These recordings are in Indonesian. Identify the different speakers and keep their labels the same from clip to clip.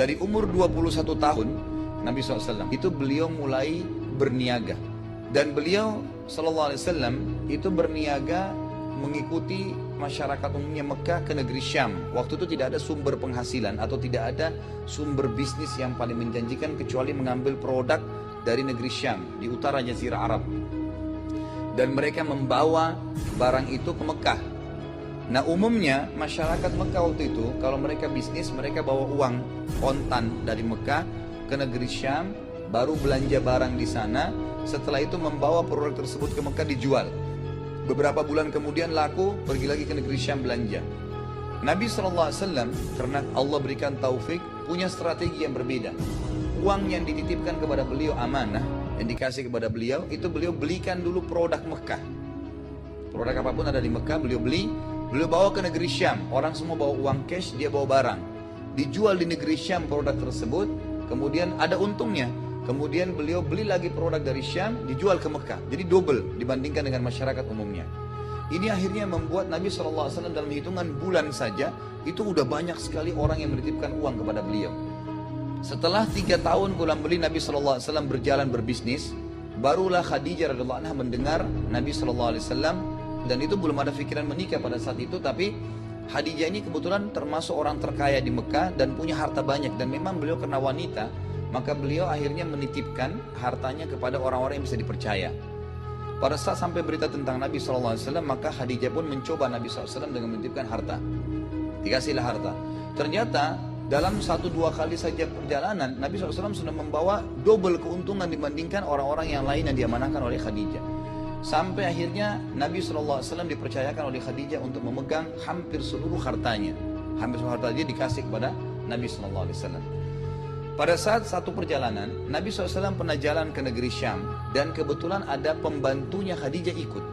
Speaker 1: Dari umur 21 tahun Nabi SAW itu beliau mulai berniaga. Dan beliau SAW itu berniaga mengikuti masyarakat umumnya Mekah ke negeri Syam. Waktu itu tidak ada sumber penghasilan atau tidak ada sumber bisnis yang paling menjanjikan kecuali mengambil produk dari negeri Syam di utara Jazirah Arab. Dan mereka membawa barang itu ke Mekah. Nah umumnya masyarakat Mekah waktu itu kalau mereka bisnis mereka bawa uang kontan dari Mekah ke negeri Syam, baru belanja barang di sana. Setelah itu membawa produk tersebut ke Mekah dijual. Beberapa bulan kemudian laku, pergi lagi ke negeri Syam belanja. Nabi SAW karena Allah berikan taufik punya strategi yang berbeda. Uang yang dititipkan kepada beliau amanah yang dikasih kepada beliau itu beliau belikan dulu produk Mekah. Produk apapun ada di Mekah beliau beli, beliau bawa ke negeri Syam. Orang semua bawa uang cash, dia bawa barang. Dijual di negeri Syam produk tersebut, kemudian ada untungnya. Kemudian beliau beli lagi produk dari Syam, dijual ke Mekah. Jadi double dibandingkan dengan masyarakat umumnya. Ini akhirnya membuat Nabi SAW dalam hitungan bulan saja, itu udah banyak sekali orang yang menitipkan uang kepada beliau. Setelah 3 tahun kurang lebih Nabi SAW berjalan berbisnis, barulah Khadijah radhiyallahu anha mendengar Nabi SAW, dan itu belum ada pikiran menikah pada saat itu, tapi Khadijah ini kebetulan termasuk orang terkaya di Mekah dan punya harta banyak, dan memang beliau karena wanita, maka beliau akhirnya menitipkan hartanya kepada orang-orang yang bisa dipercaya. Pada saat sampai berita tentang Nabi SAW, maka Khadijah pun mencoba Nabi SAW dengan menitipkan harta. Dikasihlah harta. Ternyata dalam 1-2 kali saja perjalanan, Nabi SAW sudah membawa double keuntungan dibandingkan orang-orang yang lain yang diamanahkan oleh Khadijah. Sampai akhirnya Nabi SAW dipercayakan oleh Khadijah untuk memegang hampir seluruh hartanya. Hampir seluruh hartanya dikasih kepada Nabi SAW. Pada saat satu perjalanan, Nabi SAW pernah jalan ke negeri Syam dan kebetulan ada pembantunya Khadijah ikut.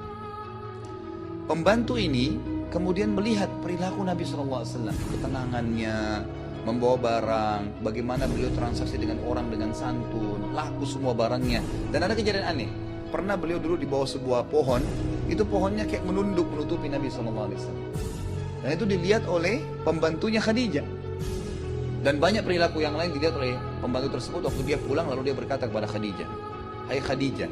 Speaker 1: Pembantu ini kemudian melihat perilaku Nabi SAW, ketenangannya, membawa barang, bagaimana beliau transaksi dengan orang dengan santun, laku semua barangnya. Dan ada kejadian aneh, pernah beliau dulu di bawah sebuah pohon, itu pohonnya kayak menunduk menutupi Nabi SAW. Dan itu dilihat oleh pembantunya Khadijah. Dan banyak perilaku yang lain dilihat oleh pembantu tersebut. Waktu dia pulang lalu dia berkata kepada Khadijah, "Hai Khadijah,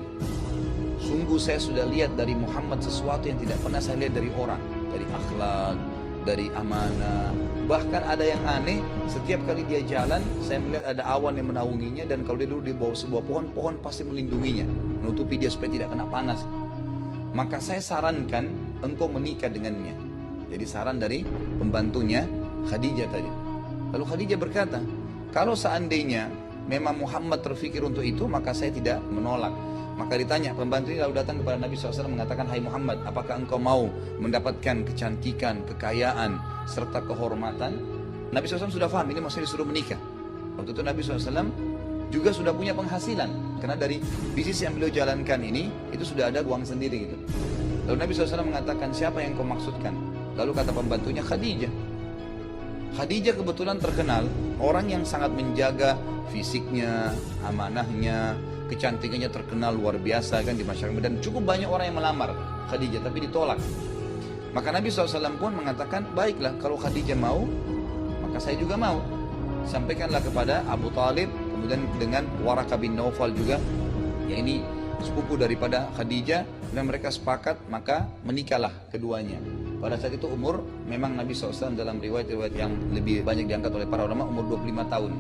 Speaker 1: sungguh saya sudah lihat dari Muhammad sesuatu yang tidak pernah saya lihat dari orang. Dari akhlak, dari amanah. Bahkan ada yang aneh, setiap kali dia jalan saya melihat ada awan yang menaunginya. Dan kalau dia duduk di bawah sebuah pohon, pohon pasti melindunginya, menutupi dia supaya tidak kena panas. Maka saya sarankan engkau menikah dengannya." Jadi saran dari pembantunya Khadijah tadi. Lalu Khadijah berkata, "Kalau seandainya memang Muhammad terfikir untuk itu, maka saya tidak menolak." Maka ditanya, pembantu ini lalu datang kepada Nabi SAW mengatakan, "Hai Muhammad, apakah engkau mau mendapatkan kecantikan, kekayaan, serta kehormatan?" Nabi SAW sudah paham, ini maksudnya disuruh menikah. Waktu itu Nabi SAW juga sudah punya penghasilan. Karena dari bisnis yang beliau jalankan ini, itu sudah ada uang sendiri gitu. Lalu Nabi SAW mengatakan, "Siapa yang kau maksudkan?" Lalu kata pembantunya, "Khadijah." Khadijah kebetulan terkenal orang yang sangat menjaga fisiknya, amanahnya, kecantikannya terkenal luar biasa kan di masyarakat, dan cukup banyak orang yang melamar Khadijah tapi ditolak. Maka Nabi SAW pun mengatakan, "Baiklah kalau Khadijah mau, maka saya juga mau." Sampaikanlah kepada Abu Talib, kemudian dengan Waraqah bin Naufal juga, ya ini sepupu daripada Khadijah, dan mereka sepakat maka menikahlah keduanya. Pada saat itu umur memang Nabi SAW dalam riwayat-riwayat yang lebih banyak diangkat oleh para ulama umur 25 tahun.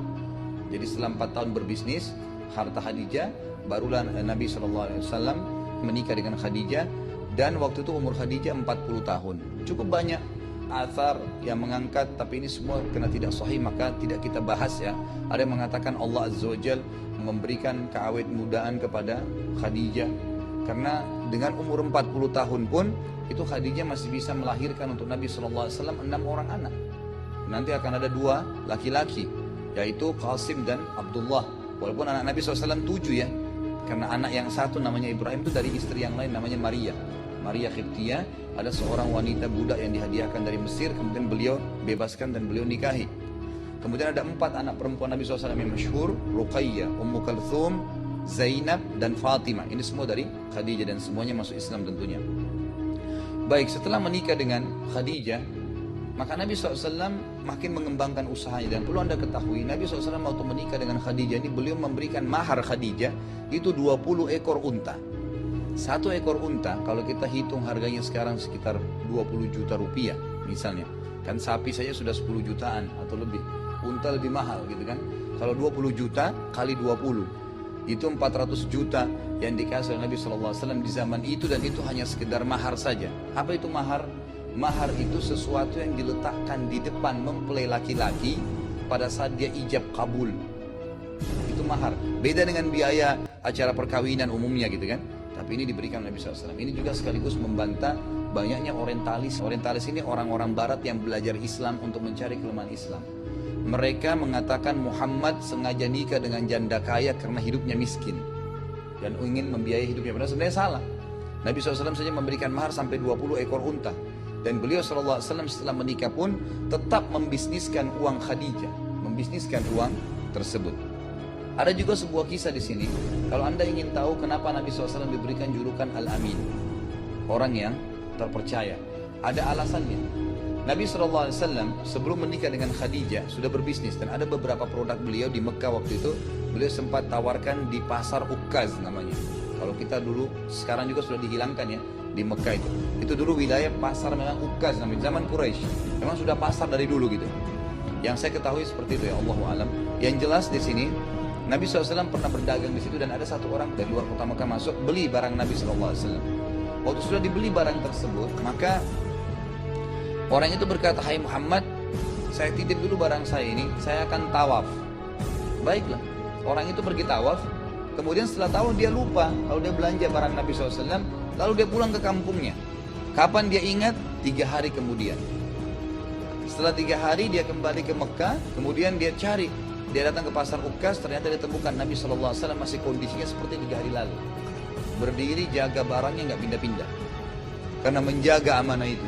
Speaker 1: Jadi setelah 4 tahun berbisnis harta Khadijah, barulah Nabi SAW menikah dengan Khadijah. Dan waktu itu umur Khadijah 40 tahun. Cukup banyak athar yang mengangkat, tapi ini semua karena tidak sahih maka tidak kita bahas ya. Ada yang mengatakan Allah Azza wa Jalla memberikan keawet mudaan kepada Khadijah karena dengan umur 40 tahun pun itu Khadijah masih bisa melahirkan untuk Nabi SAW 6 orang anak. Nanti akan ada 2 laki-laki, yaitu Qasim dan Abdullah. Walaupun anak Nabi SAW 7 ya, karena anak yang satu namanya Ibrahim itu dari istri yang lain namanya Maria. Maria Qibtiyah, ada seorang wanita budak yang dihadiahkan dari Mesir, kemudian beliau bebaskan dan beliau nikahi. Kemudian ada 4 anak perempuan Nabi SAW yang masyhur, Ruqayyah, Ummu Kalthum, Zainab, dan Fatimah. Ini semua dari Khadijah dan semuanya masuk Islam tentunya. Baik, setelah menikah dengan Khadijah, Maka Nabi SAW makin mengembangkan usahanya. Dan perlu Anda ketahui, Nabi SAW waktu menikah dengan Khadijah ini, beliau memberikan mahar Khadijah itu 20 ekor unta. Satu ekor unta, kalau kita hitung harganya sekarang sekitar 20 juta rupiah misalnya. Kan sapi saja sudah 10 jutaan atau lebih. Unta lebih mahal gitu kan. Kalau 20 juta kali 20, itu 400 juta yang dikasih oleh Nabi SAW di zaman itu. Dan itu hanya sekedar mahar saja. Apa itu mahar? Mahar itu sesuatu yang diletakkan di depan mempelai laki-laki pada saat dia ijab kabul. Itu mahar. Beda dengan biaya acara perkawinan umumnya gitu kan. Tapi ini diberikan Nabi SAW. Ini juga sekaligus membantah banyaknya orientalis. Orientalis ini orang-orang barat yang belajar Islam untuk mencari kelemahan Islam. Mereka mengatakan Muhammad sengaja nikah dengan janda kaya karena hidupnya miskin. Dan ingin membiayai hidupnya. Padahal sebenarnya salah. Nabi SAW saja memberikan mahar sampai 20 ekor unta. Dan beliau SAW setelah menikah pun tetap membisniskan uang Khadijah. Membisniskan uang tersebut. Ada juga sebuah kisah di sini. Kalau Anda ingin tahu kenapa Nabi SAW diberikan julukan Al-Amin, orang yang terpercaya, ada alasannya. Nabi SAW sebelum menikah dengan Khadijah sudah berbisnis. Dan ada beberapa produk beliau di Mekah waktu itu. Beliau sempat tawarkan di pasar Ukaz namanya. Kalau kita dulu, sekarang juga sudah dihilangkan ya di Mekah itu. Itu dulu wilayah pasar memang Ukaz namanya, zaman Quraisy. Memang sudah pasar dari dulu gitu. Yang saya ketahui seperti itu ya, Allahu a'lam. Yang jelas di sini Nabi SAW pernah berdagang di situ dan ada satu orang dari luar kota Mekah masuk beli barang Nabi SAW. Waktu sudah dibeli barang tersebut, maka orang itu berkata, "Hai Muhammad, saya titip dulu barang saya ini, saya akan tawaf." Baiklah, orang itu pergi tawaf. Kemudian setelah tawaf dia lupa kalau dia belanja barang Nabi SAW. Lalu dia pulang ke kampungnya. Kapan dia ingat? 3 hari kemudian. Setelah 3 hari dia kembali ke Mekah. Kemudian dia cari. Dia datang ke pasar Ukaz. Ternyata dia temukan Nabi SAW masih kondisinya seperti 3 hari lalu. Berdiri jaga barangnya nggak pindah-pindah. Karena menjaga amanah itu.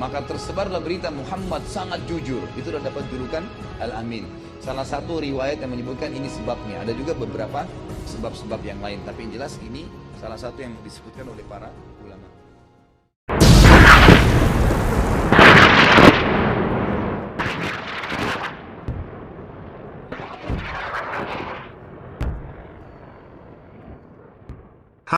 Speaker 1: Maka tersebarlah berita Muhammad sangat jujur. Itu sudah dapat julukan Al-Amin. Salah satu riwayat yang menyebutkan ini sebabnya. Ada juga beberapa sebab-sebab yang lain. Tapi yang jelas ini salah satu yang disebutkan oleh para